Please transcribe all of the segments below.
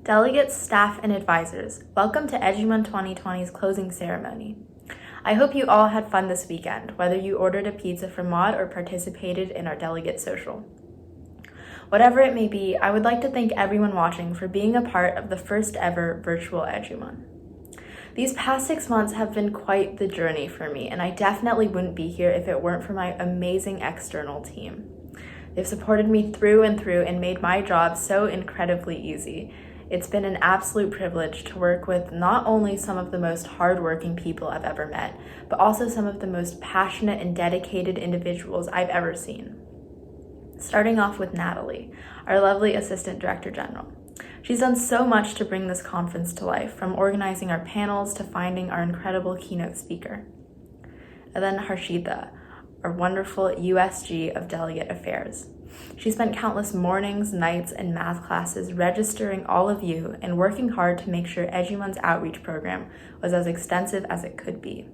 Delegates, staff, and advisors, welcome to EDUMUN 2020's closing ceremony. I hope you all had fun this weekend, whether you ordered a pizza from Maud or participated in our delegate social. Whatever it may be, I would like to thank everyone watching for being a part of the first ever virtual EDUMUN. These past 6 months have been quite the journey for me, and I definitely wouldn't be here if it weren't for my amazing external team. They've supported me through and through and made my job so incredibly easy. It's been an absolute privilege to work with not only some of the most hardworking people I've ever met, but also some of the most passionate and dedicated individuals I've ever seen. Starting off with Natalie, our lovely Assistant Director General. She's done so much to bring this conference to life, from organizing our panels to finding our incredible keynote speaker. And then Harshita, our wonderful USG of Delegate Affairs. She spent countless mornings, nights, and math classes registering all of you and working hard to make sure EDUMUN's outreach program was as extensive as it could be.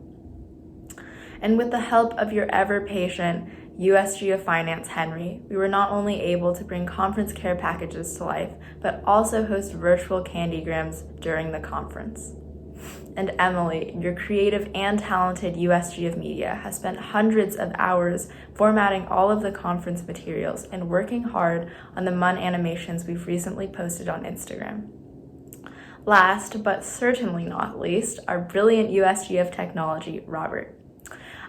And with the help of your ever-patient USG of Finance, Henry, we were not only able to bring conference care packages to life, but also host virtual candygrams during the conference. And Emily, your creative and talented USG of Media, has spent hundreds of hours formatting all of the conference materials and working hard on the MUN animations we've recently posted on Instagram. Last, but certainly not least, our brilliant USG of Technology, Robert.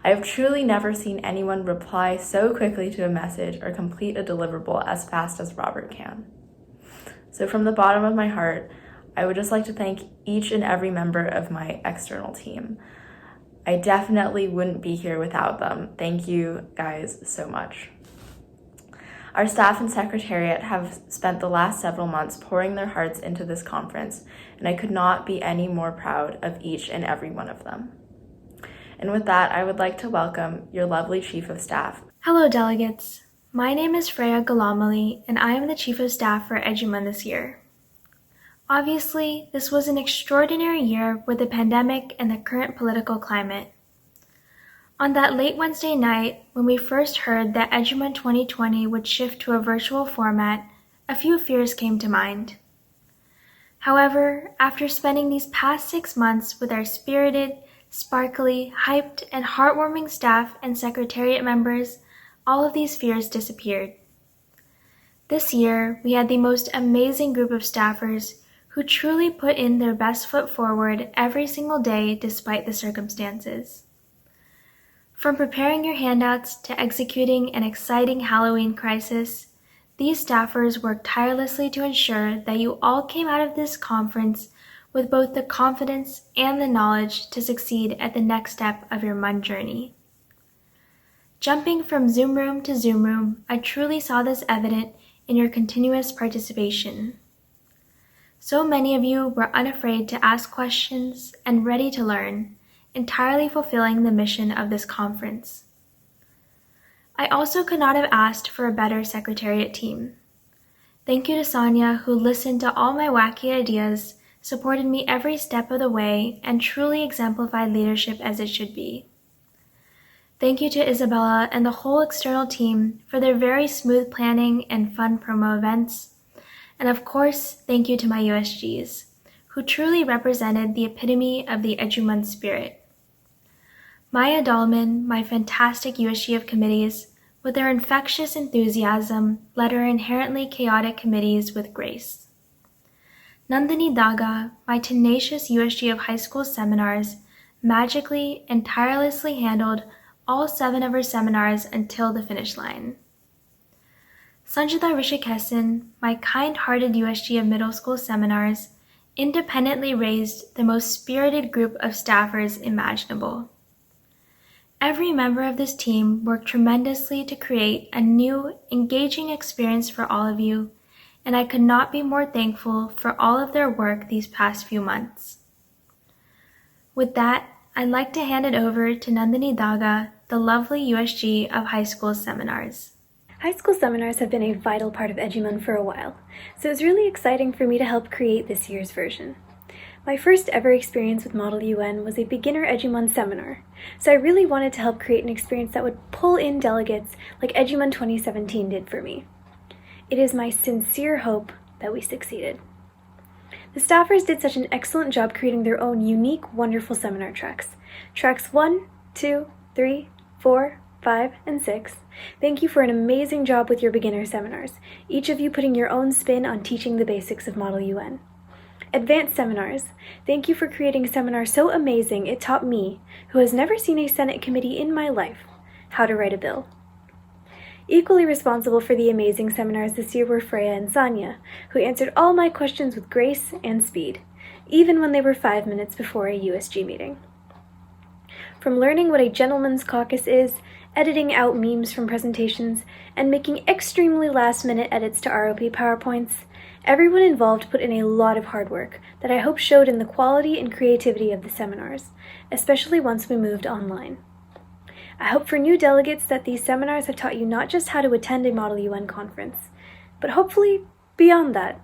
I have truly never seen anyone reply so quickly to a message or complete a deliverable as fast as Robert can. So from the bottom of my heart, I would just like to thank each and every member of my external team. I definitely wouldn't be here without them. Thank you guys so much. Our staff and secretariat have spent the last several months pouring their hearts into this conference, and I could not be any more proud of each and every one of them. And with that, I would like to welcome your lovely Chief of Staff. Hello, delegates. My name is Freya Galamali, and I am the Chief of Staff for EDUMUN this year. Obviously, this was an extraordinary year with the pandemic and the current political climate. On that late Wednesday night, when we first heard that EDUMUN 2020 would shift to a virtual format, a few fears came to mind. However, after spending these past 6 months with our spirited, sparkly, hyped, and heartwarming staff and secretariat members, all of these fears disappeared. This year, we had the most amazing group of staffers who truly put in their best foot forward every single day despite the circumstances. From preparing your handouts to executing an exciting Halloween crisis, these staffers worked tirelessly to ensure that you all came out of this conference with both the confidence and the knowledge to succeed at the next step of your MUN journey. Jumping from Zoom room to Zoom room, I truly saw this evident in your continuous participation. So many of you were unafraid to ask questions and ready to learn, entirely fulfilling the mission of this conference. I also could not have asked for a better secretariat team. Thank you to Sonia, who listened to all my wacky ideas, supported me every step of the way, and truly exemplified leadership as it should be. Thank you to Isabella and the whole external team for their very smooth planning and fun promo events. And of course, thank you to my USGs, who truly represented the epitome of the EDUMUN spirit. Maya Dahlman, my fantastic USG of committees, with their infectious enthusiasm, led our inherently chaotic committees with grace. Nandini Daga, my tenacious USG of high school seminars, magically and tirelessly handled all 7 of her seminars until the finish line. Sanjita Rishikesan, my kind-hearted USG of middle school seminars, independently raised the most spirited group of staffers imaginable. Every member of this team worked tremendously to create a new, engaging experience for all of you, and I could not be more thankful for all of their work these past few months. With that, I'd like to hand it over to Nandini Daga, the lovely USG of high school seminars. High school seminars have been a vital part of EDUMUN for a while, so it was really exciting for me to help create this year's version. My first ever experience with Model UN was a beginner EDUMUN seminar, so I really wanted to help create an experience that would pull in delegates like EDUMUN 2017 did for me. It is my sincere hope that we succeeded. The staffers did such an excellent job creating their own unique, wonderful seminar tracks. Tracks 1, 2, 3, 4, 5, and 6. Thank you for an amazing job with your beginner seminars, each of you putting your own spin on teaching the basics of Model UN. Advanced seminars. Thank you for creating a seminar so amazing it taught me, who has never seen a Senate committee in my life, how to write a bill. Equally responsible for the amazing seminars this year were Freya and Sonia, who answered all my questions with grace and speed, even when they were 5 minutes before a USG meeting. From learning what a gentleman's caucus is, editing out memes from presentations, and making extremely last-minute edits to ROP PowerPoints, everyone involved put in a lot of hard work that I hope showed in the quality and creativity of the seminars, especially once we moved online. I hope for new delegates that these seminars have taught you not just how to attend a Model UN conference, but hopefully beyond that.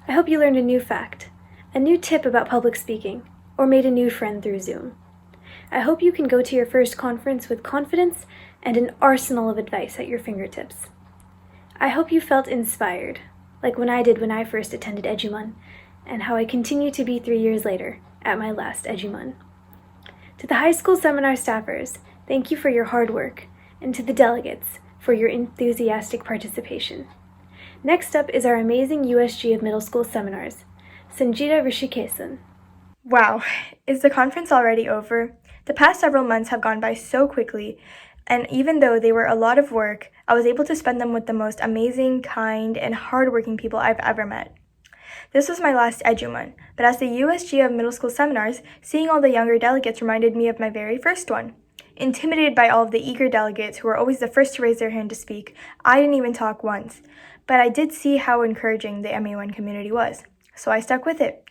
I hope you learned a new fact, a new tip about public speaking, or made a new friend through Zoom. I hope you can go to your first conference with confidence and an arsenal of advice at your fingertips. I hope you felt inspired, like when I did when I first attended EDUMUN, and how I continue to be 3 years later at my last EDUMUN. To the high school seminar staffers, thank you for your hard work, and to the delegates for your enthusiastic participation. Next up is our amazing USG of middle school seminars, Sanjita Rishikesan. Wow, is the conference already over? The past several months have gone by so quickly, and even though they were a lot of work, I was able to spend them with the most amazing, kind, and hardworking people I've ever met. This was my last EDUMUN, but as the USG of middle school seminars, seeing all the younger delegates reminded me of my very first one. Intimidated by all of the eager delegates who were always the first to raise their hand to speak, I didn't even talk once, but I did see how encouraging the MA1 community was, so I stuck with it.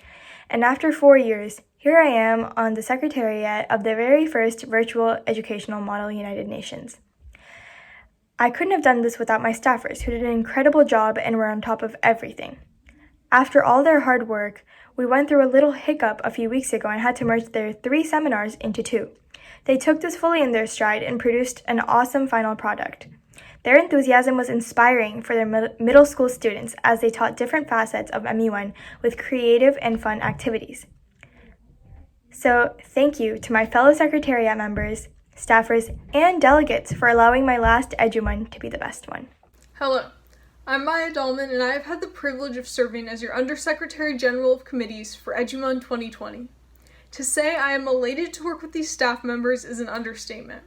And after 4 years, here I am on the Secretariat of the very first Virtual Educational Model United Nations. I couldn't have done this without my staffers, who did an incredible job and were on top of everything. After all their hard work, we went through a little hiccup a few weeks ago and had to merge their 3 seminars into 2. They took this fully in their stride and produced an awesome final product. Their enthusiasm was inspiring for their middle school students as they taught different facets of ME1 with creative and fun activities. So thank you to my fellow Secretariat members, staffers, and delegates for allowing my last EDUMUN to be the best one. Hello, I'm Maya Dahlman, and I have had the privilege of serving as your Undersecretary General of Committees for EDUMUN 2020. To say I am elated to work with these staff members is an understatement.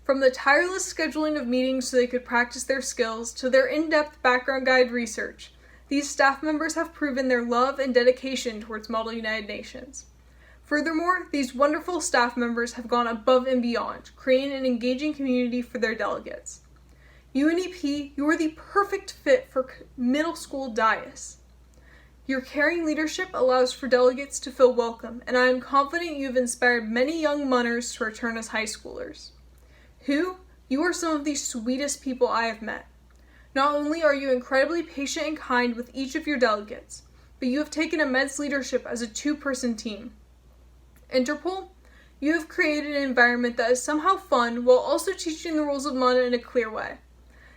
From the tireless scheduling of meetings so they could practice their skills to their in-depth background guide research, these staff members have proven their love and dedication towards Model United Nations. Furthermore, these wonderful staff members have gone above and beyond, creating an engaging community for their delegates. UNEP, you are the perfect fit for middle school dais. Your caring leadership allows for delegates to feel welcome, and I am confident you have inspired many young Munners to return as high schoolers. You are some of the sweetest people I have met. Not only are you incredibly patient and kind with each of your delegates, but you have taken immense leadership as a 2-person team. Interpol, you have created an environment that is somehow fun while also teaching the rules of MUN in a clear way.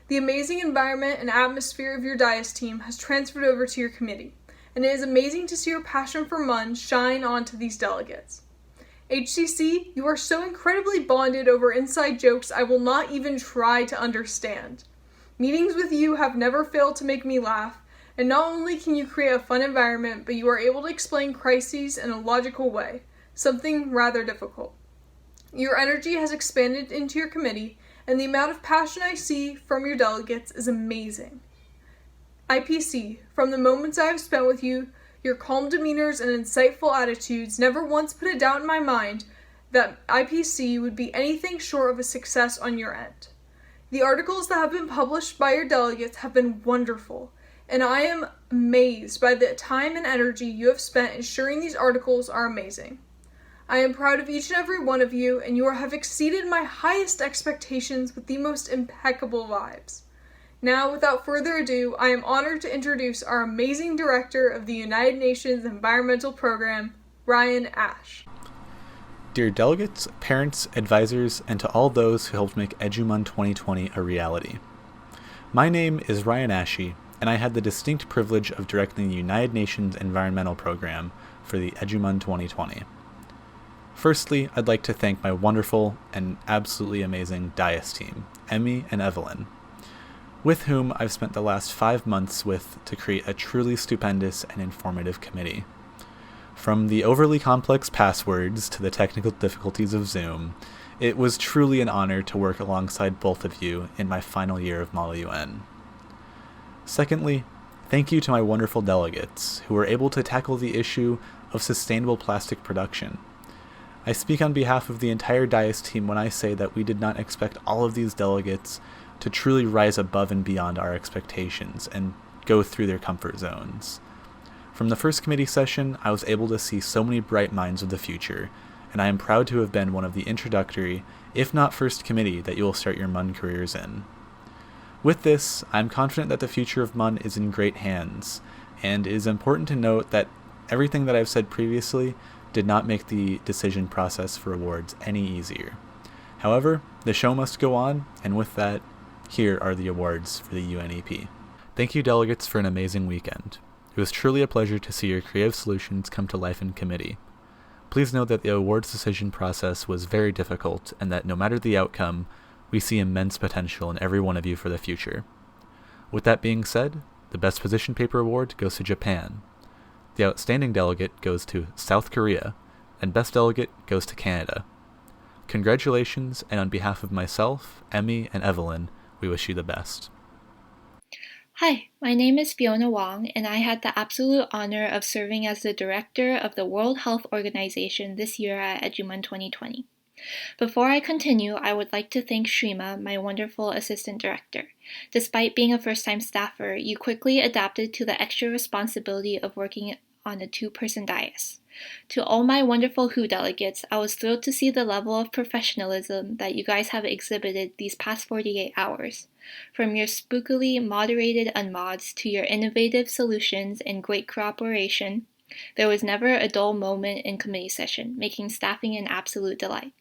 The amazing environment and atmosphere of your dais team has transferred over to your committee, and it is amazing to see your passion for MUN shine onto these delegates. HCC, you are so incredibly bonded over inside jokes I will not even try to understand. Meetings with you have never failed to make me laugh, and not only can you create a fun environment, but you are able to explain crises in a logical way, something rather difficult. Your energy has expanded into your committee, and the amount of passion I see from your delegates is amazing. IPC, from the moments I have spent with you, your calm demeanors and insightful attitudes never once put a doubt in my mind that IPC would be anything short of a success on your end. The articles that have been published by your delegates have been wonderful, and I am amazed by the time and energy you have spent ensuring these articles are amazing. I am proud of each and every one of you, and you have exceeded my highest expectations with the most impeccable vibes. Now, without further ado, I am honored to introduce our amazing Director of the United Nations Environmental Program, Ryan Ash. Dear delegates, parents, advisors, and to all those who helped make EDUMUN 2020 a reality. My name is Ryan Ashe, and I had the distinct privilege of directing the United Nations Environmental Program for the EDUMUN 2020. Firstly, I'd like to thank my wonderful and absolutely amazing DIAS team, Emmy and Evelyn, with whom I've spent the last 5 months with to create a truly stupendous and informative committee. From the overly complex passwords to the technical difficulties of Zoom, it was truly an honor to work alongside both of you in my final year of Model UN. Secondly, thank you to my wonderful delegates who were able to tackle the issue of sustainable plastic production. I speak on behalf of the entire DIAS team when I say that we did not expect all of these delegates to truly rise above and beyond our expectations and go through their comfort zones. From the first committee session, I was able to see so many bright minds of the future, and I am proud to have been one of the introductory, if not first committee, that you will start your MUN careers in. With this, I am confident that the future of MUN is in great hands, and it is important to note that everything that I've said previously did not make the decision process for awards any easier. However, the show must go on, and with that, here are the awards for the UNEP. Thank you, delegates, for an amazing weekend. It was truly a pleasure to see your creative solutions come to life in committee. Please note that the awards decision process was very difficult, and that no matter the outcome, we see immense potential in every one of you for the future. With that being said, the Best Position Paper Award goes to Japan. The Outstanding Delegate goes to South Korea, and Best Delegate goes to Canada. Congratulations, and on behalf of myself, Emmy, and Evelyn, we wish you the best. Hi, my name is Fiona Wong, and I had the absolute honor of serving as the director of the World Health Organization this year at EDUMUN 2020. Before I continue, I would like to thank Shrima, my wonderful assistant director. Despite being a first-time staffer, you quickly adapted to the extra responsibility of working on a 2-person dais. To all my wonderful WHO delegates, I was thrilled to see the level of professionalism that you guys have exhibited these past 48 hours. From your spookily moderated unmods to your innovative solutions and great cooperation, there was never a dull moment in committee session, making staffing an absolute delight.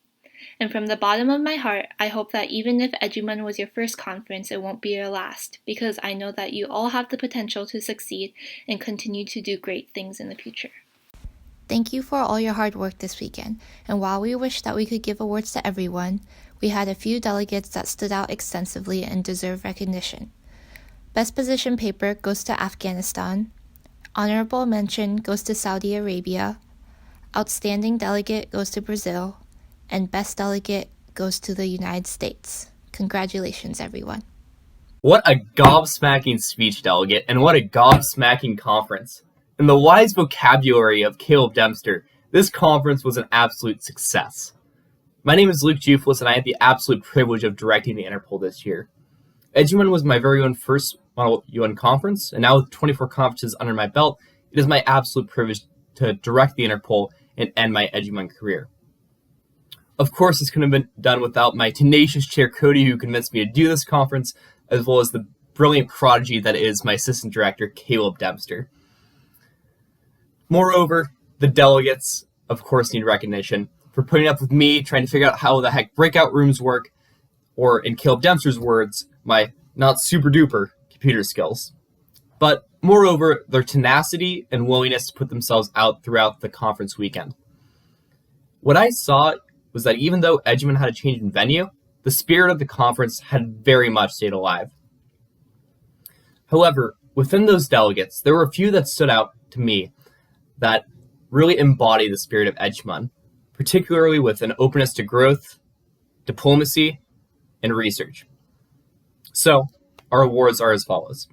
And from the bottom of my heart, I hope that even if EDUMUN was your first conference, it won't be your last, because I know that you all have the potential to succeed and continue to do great things in the future. Thank you for all your hard work this weekend, and while we wish that we could give awards to everyone, we had a few delegates that stood out extensively and deserve recognition. Best Position Paper goes to Afghanistan, Honorable Mention goes to Saudi Arabia, Outstanding Delegate goes to Brazil, and Best Delegate goes to the United States. Congratulations, everyone. What a gobsmacking speech, delegate, and what a gobsmacking conference. In the wise vocabulary of Caleb Dempster, this conference was an absolute success. My name is Luke Giufulus, and I had the absolute privilege of directing the Interpol this year. EDUMUN was my very own first Model UN conference, and now with 24 conferences under my belt, it is my absolute privilege to direct the Interpol and end my EDUMUN career. Of course, this couldn't have been done without my tenacious chair, Cody, who convinced me to do this conference, as well as the brilliant prodigy that is my assistant director, Caleb Dempster. Moreover, the delegates, of course, need recognition for putting up with me trying to figure out how the heck breakout rooms work, or in Caleb Dempster's words, my not super duper computer skills. But moreover, their tenacity and willingness to put themselves out throughout the conference weekend. What I saw was that even though EDUMUN had a change in venue, the spirit of the conference had very much stayed alive. However, within those delegates, there were a few that stood out to me that really embody the spirit of EDUMUN, particularly with an openness to growth, diplomacy, and research. So, our awards are as follows.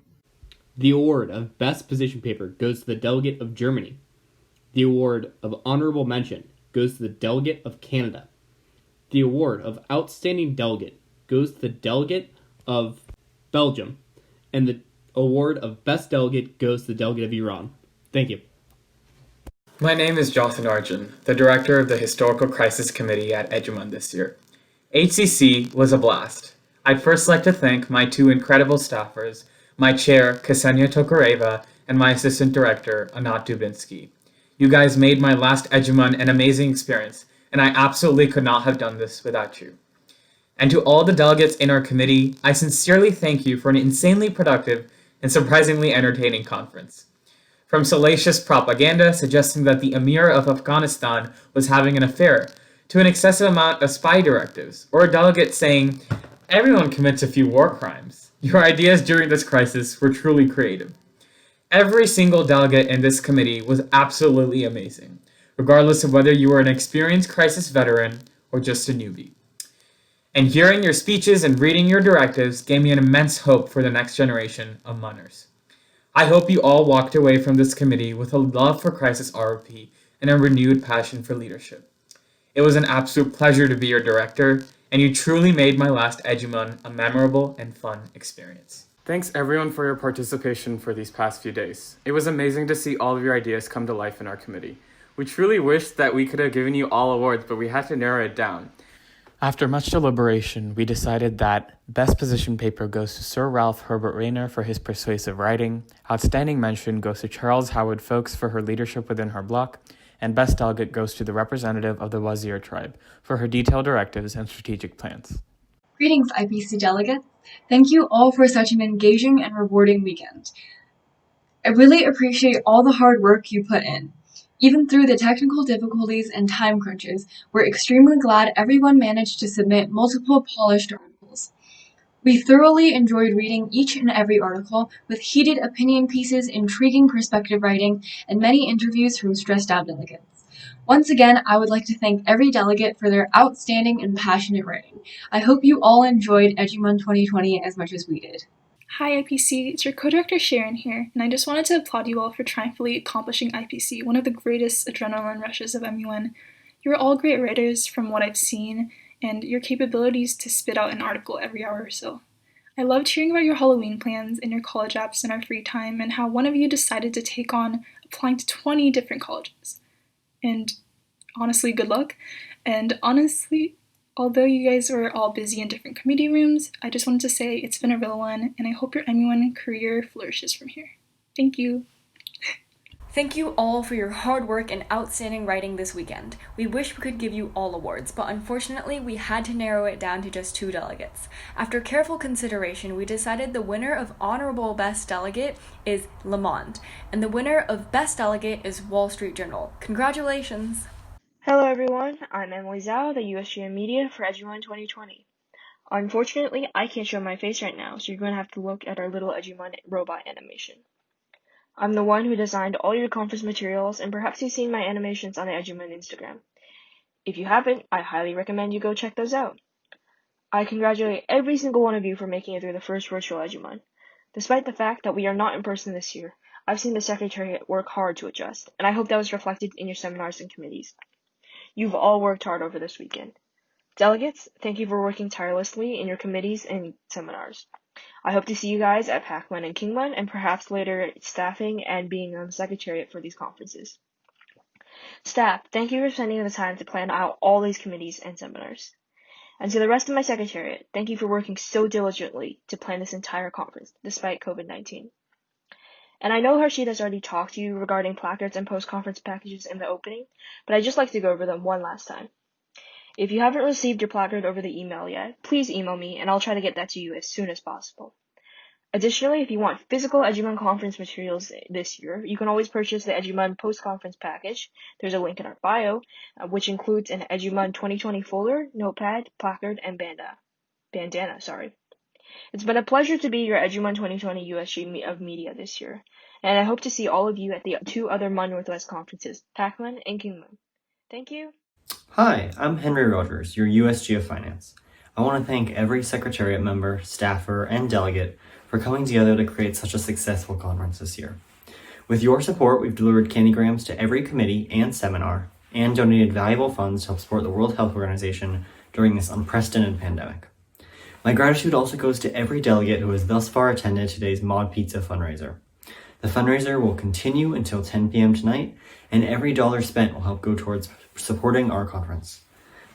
The award of Best Position Paper goes to the Delegate of Germany. The award of Honorable Mention goes to the Delegate of Canada. The award of Outstanding Delegate goes to the Delegate of Belgium. And the award of Best Delegate goes to the Delegate of Iran. Thank you. My name is Arjun, the director of the Historical Crisis Committee at EDUMUN this year. HCC was a blast. I'd first like to thank my two incredible staffers, my chair, Ksenia Tokareva, and my assistant director, Anat Dubinsky. You guys made my last EDUMUN an amazing experience, and I absolutely could not have done this without you. And to all the delegates in our committee, I sincerely thank you for an insanely productive and surprisingly entertaining conference. From salacious propaganda suggesting that the Emir of Afghanistan was having an affair, to an excessive amount of spy directives, or a delegate saying, "Everyone commits a few war crimes." Your ideas during this crisis were truly creative. Every single delegate in this committee was absolutely amazing, regardless of whether you were an experienced crisis veteran or just a newbie. And hearing your speeches and reading your directives gave me an immense hope for the next generation of Munners. I hope you all walked away from this committee with a love for crisis ROP and a renewed passion for leadership. It was an absolute pleasure to be your director, and you truly made my last EDUMUN a memorable and fun experience. Thanks everyone for your participation for these past few days. It was amazing to see all of your ideas come to life in our committee. We truly wish that we could have given you all awards, but we had to narrow it down. After much deliberation, we decided that Best Position Paper goes to Sir Ralph Herbert Rayner for his persuasive writing, Outstanding Mention goes to Charles Howard Folks for her leadership within her block, and Best Delegate goes to the representative of the Wazir tribe for her detailed directives and strategic plans. Greetings, IPC delegates. Thank you all for such an engaging and rewarding weekend. I really appreciate all the hard work you put in. Even through the technical difficulties and time crunches, we're extremely glad everyone managed to submit multiple polished articles. We thoroughly enjoyed reading each and every article, with heated opinion pieces, intriguing perspective writing, and many interviews from stressed out delegates. Once again, I would like to thank every delegate for their outstanding and passionate writing. I hope you all enjoyed EDUMUN 2020 as much as we did. Hi IPC, it's your co-director Sharon here, and I just wanted to applaud you all for triumphantly accomplishing IPC, one of the greatest adrenaline rushes of MUN. You're all great writers from what I've seen, and your capabilities to spit out an article every hour or so. I loved hearing about your Halloween plans and your college apps in our free time, and how one of you decided to take on applying to 20 different colleges. And honestly, good luck. And honestly, although you guys were all busy in different committee rooms, I just wanted to say it's been a real one, and I hope your MUN career flourishes from here. Thank you. Thank you all for your hard work and outstanding writing this weekend. We wish we could give you all awards, but unfortunately we had to narrow it down to just 2 delegates. After careful consideration, we decided the winner of Honorable Best Delegate is Le Monde, and the winner of Best Delegate is Wall Street Journal. Congratulations! Hello everyone, I'm Emily Zhao, the USGM Media for EDUMUN 2020. Unfortunately, I can't show my face right now, so you're going to have to look at our little EDUMUN robot animation. I'm the one who designed all your conference materials, and perhaps you've seen my animations on the EDUMUN Instagram. If you haven't, I highly recommend you go check those out. I congratulate every single one of you for making it through the first virtual EDUMUN. Despite the fact that we are not in person this year, I've seen the Secretariat work hard to adjust, and I hope that was reflected in your seminars and committees. You've all worked hard over this weekend. Delegates, thank you for working tirelessly in your committees and seminars. I hope to see you guys at PAC-1 and King-1, and perhaps later staffing and being on the Secretariat for these conferences. Staff, thank you for spending the time to plan out all these committees and seminars. And to the rest of my Secretariat, thank you for working so diligently to plan this entire conference, despite COVID-19. And I know Harshita's already talked to you regarding placards and post-conference packages in the opening, but I'd just like to go over them one last time. If you haven't received your placard over the email yet, please email me and I'll try to get that to you as soon as possible. Additionally, if you want physical EDUMUN conference materials this year, you can always purchase the EDUMUN post-conference package. There's a link in our bio, which includes an EDUMUN 2020 folder, notepad, placard, and bandana. It's been a pleasure to be your EDUMUN 2020 USG of Media this year, and I hope to see all of you at the 2 other MUN Northwest conferences, PAC-1 and King-1. Thank you. Hi, I'm Henry Rodgers, your USG of Finance. I want to thank every Secretariat member, staffer, and delegate for coming together to create such a successful conference this year. With your support, we've delivered candygrams to every committee and seminar, and donated valuable funds to help support the World Health Organization during this unprecedented pandemic. My gratitude also goes to every delegate who has thus far attended today's Mod Pizza fundraiser. The fundraiser will continue until 10 p.m. tonight, and every dollar spent will help go towards supporting our conference.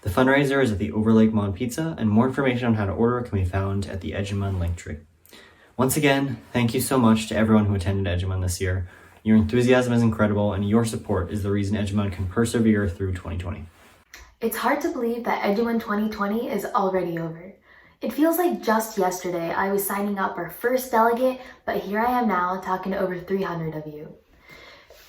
The fundraiser is at the Overlake Mod Pizza, and more information on how to order can be found at the EDUMUN Linktree. Once again, thank you so much to everyone who attended EDUMUN this year. Your enthusiasm is incredible, and your support is the reason EDUMUN can persevere through 2020. It's hard to believe that EDUMUN 2020 is already over. It feels like just yesterday I was signing up our first delegate, but here I am now talking to over 300 of you.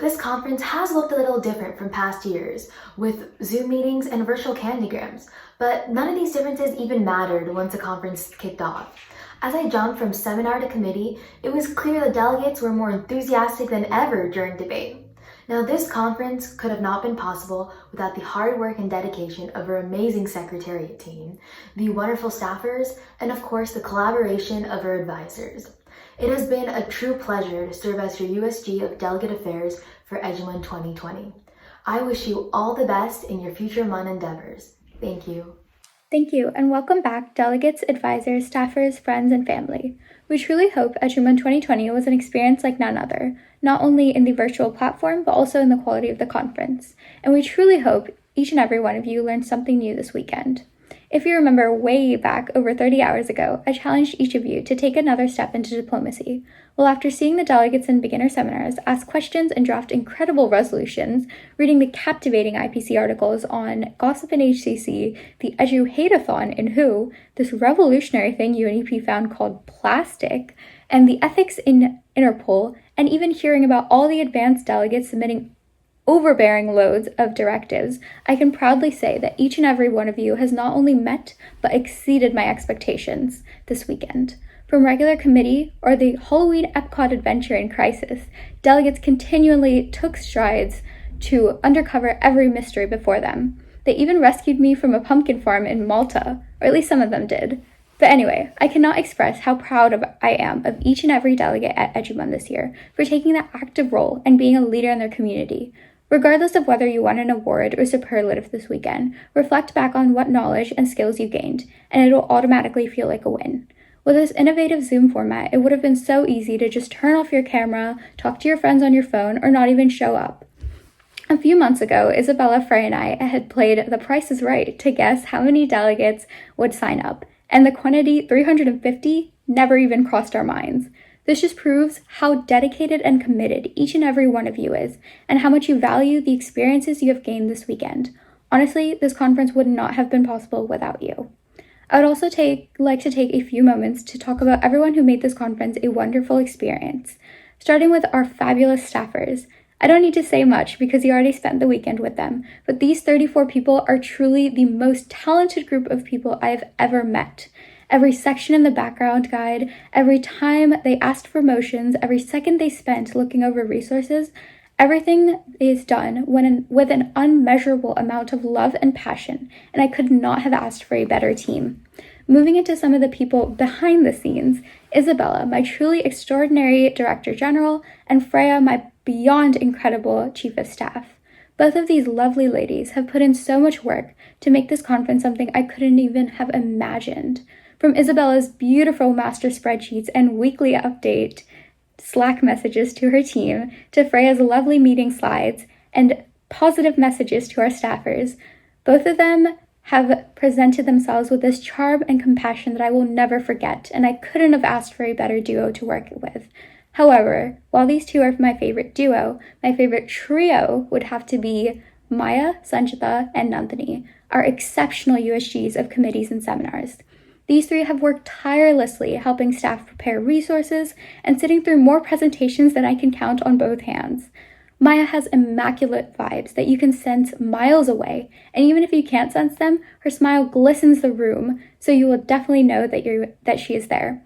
This conference has looked a little different from past years, with Zoom meetings and virtual candygrams, but none of these differences even mattered once the conference kicked off. As I jumped from seminar to committee, it was clear the delegates were more enthusiastic than ever during debate. Now, this conference could have not been possible without the hard work and dedication of our amazing secretariat team, the wonderful staffers, and of course the collaboration of our advisors. It has been a true pleasure to serve as your USG of Delegate Affairs for EDUMUN 2020. I wish you all the best in your future MUN endeavors. Thank you. Thank you, and welcome back, delegates, advisors, staffers, friends, and family. We truly hope EDUMUN 2020 was an experience like none other, not only in the virtual platform, but also in the quality of the conference. And we truly hope each and every one of you learned something new this weekend. If you remember way back over 30 hours ago, I challenged each of you to take another step into diplomacy. Well, after seeing the delegates in beginner seminars ask questions and draft incredible resolutions, reading the captivating IPC articles on Gossip in HCC, the Edu-Hate-a-thon in Who, this revolutionary thing UNEP found called plastic, and the ethics in Interpol, and even hearing about all the advanced delegates submitting overbearing loads of directives, I can proudly say that each and every one of you has not only met, but exceeded my expectations this weekend. From regular committee or the Halloween Epcot adventure in Crisis, delegates continually took strides to uncover every mystery before them. They even rescued me from a pumpkin farm in Malta, or at least some of them did. But anyway, I cannot express how proud I am of each and every delegate at EDUMUN this year for taking that active role and being a leader in their community. Regardless of whether you won an award or superlative this weekend, reflect back on what knowledge and skills you gained, and it will automatically feel like a win. With this innovative Zoom format, it would have been so easy to just turn off your camera, talk to your friends on your phone, or not even show up. A few months ago, Isabella, Frey, and I had played The Price is Right to guess how many delegates would sign up, and the quantity 350 never even crossed our minds. This just proves how dedicated and committed each and every one of you is, and how much you value the experiences you have gained this weekend. Honestly, this conference would not have been possible without you. I would also like to take a few moments to talk about everyone who made this conference a wonderful experience, starting with our fabulous staffers. I don't need to say much because you already spent the weekend with them, but these 34 people are truly the most talented group of people I have ever met. Every section in the background guide, every time they asked for motions, every second they spent looking over resources, everything is done with an unmeasurable amount of love and passion, and I could not have asked for a better team. Moving into some of the people behind the scenes, Isabella, my truly extraordinary Director General, and Freya, my beyond incredible Chief of Staff. Both of these lovely ladies have put in so much work to make this conference something I couldn't even have imagined. From Isabella's beautiful master spreadsheets and weekly update Slack messages to her team, to Freya's lovely meeting slides and positive messages to our staffers, both of them have presented themselves with this charm and compassion that I will never forget, and I couldn't have asked for a better duo to work with. However, while these two are my favorite duo, my favorite trio would have to be Maya, Sanjita, and Nandini, our exceptional USGs of committees and seminars. These three have worked tirelessly helping staff prepare resources and sitting through more presentations than I can count on both hands. Maya has immaculate vibes that you can sense miles away, and even if you can't sense them, her smile glistens the room, so you will definitely know that she is there.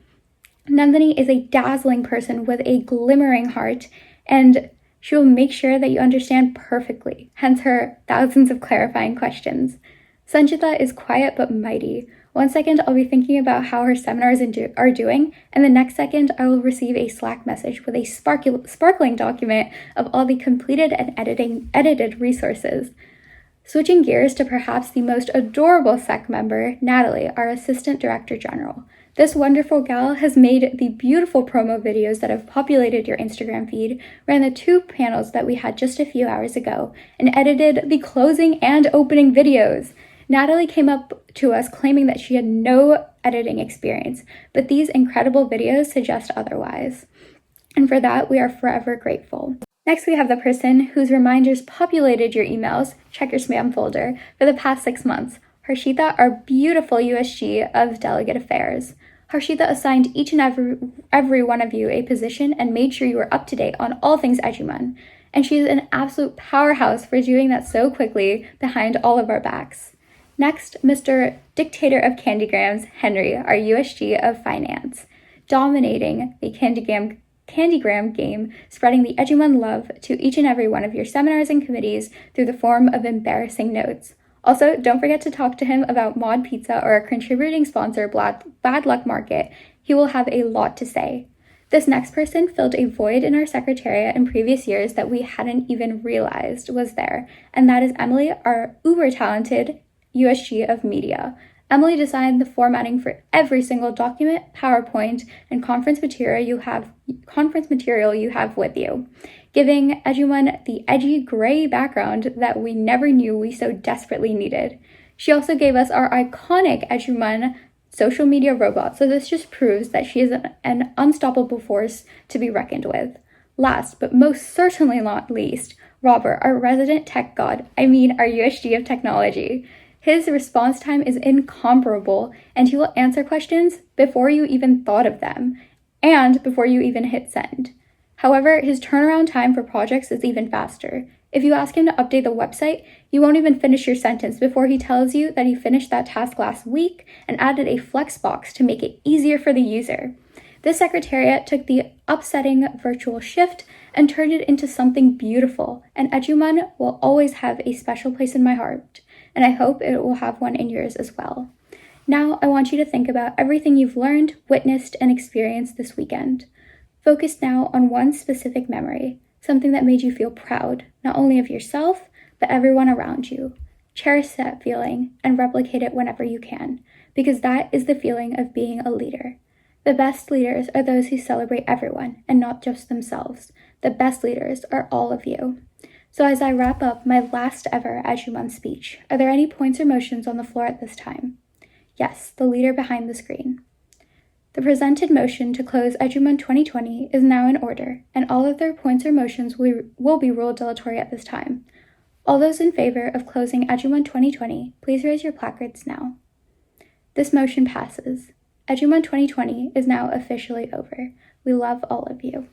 Nandini is a dazzling person with a glimmering heart, and she will make sure that you understand perfectly, hence her thousands of clarifying questions. Sanjita is quiet but mighty. One second I'll be thinking about how her seminars are doing, and the next second I will receive a Slack message with a sparkling document of all the completed and edited resources. Switching gears to perhaps the most adorable SEC member, Natalie, our Assistant Director General. This wonderful gal has made the beautiful promo videos that have populated your Instagram feed, ran the 2 panels that we had just a few hours ago, and edited the closing and opening videos. Natalie came up to us claiming that she had no editing experience, but these incredible videos suggest otherwise. And for that, we are forever grateful. Next, we have the person whose reminders populated your emails, check your spam folder, for the past 6 months, Harshita, our beautiful USG of Delegate Affairs. Harshita assigned each and every one of you a position and made sure you were up to date on all things EDUMUN. And she's an absolute powerhouse for doing that so quickly behind all of our backs. Next, Mr. Dictator of Candygrams, Henry, our USG of Finance, dominating the Candygram game, spreading the EDUMUN love to each and every one of your seminars and committees through the form of embarrassing notes. Also, don't forget to talk to him about Mod Pizza or our contributing sponsor, Bad Luck Market. He will have a lot to say. This next person filled a void in our secretariat in previous years that we hadn't even realized was there, and that is Emily, our uber-talented USG of Media. Emily designed the formatting for every single document, PowerPoint, and conference material you have with you, giving EDUMUN the edgy gray background that we never knew we so desperately needed. She also gave us our iconic EDUMUN social media robot, so this just proves that she is an unstoppable force to be reckoned with. Last, but most certainly not least, Robert, our resident tech god, our USG of Technology. His response time is incomparable, and he will answer questions before you even thought of them, and before you even hit send. However, his turnaround time for projects is even faster. If you ask him to update the website, you won't even finish your sentence before he tells you that he finished that task last week and added a flex box to make it easier for the user. This secretariat took the upsetting virtual shift and turned it into something beautiful, and EDUMUN will always have a special place in my heart, and I hope it will have one in yours as well. Now, I want you to think about everything you've learned, witnessed, and experienced this weekend. Focus now on one specific memory, something that made you feel proud, not only of yourself, but everyone around you. Cherish that feeling and replicate it whenever you can, because that is the feeling of being a leader. The best leaders are those who celebrate everyone and not just themselves. The best leaders are all of you. So as I wrap up my last ever EDUMUN speech, are there any points or motions on the floor at this time? Yes, the leader behind the screen. The presented motion to close EDUMUN 2020 is now in order, and all other points or motions will be ruled dilatory at this time. All those in favor of closing EDUMUN 2020, please raise your placards now. This motion passes. EDUMUN 2020 is now officially over. We love all of you.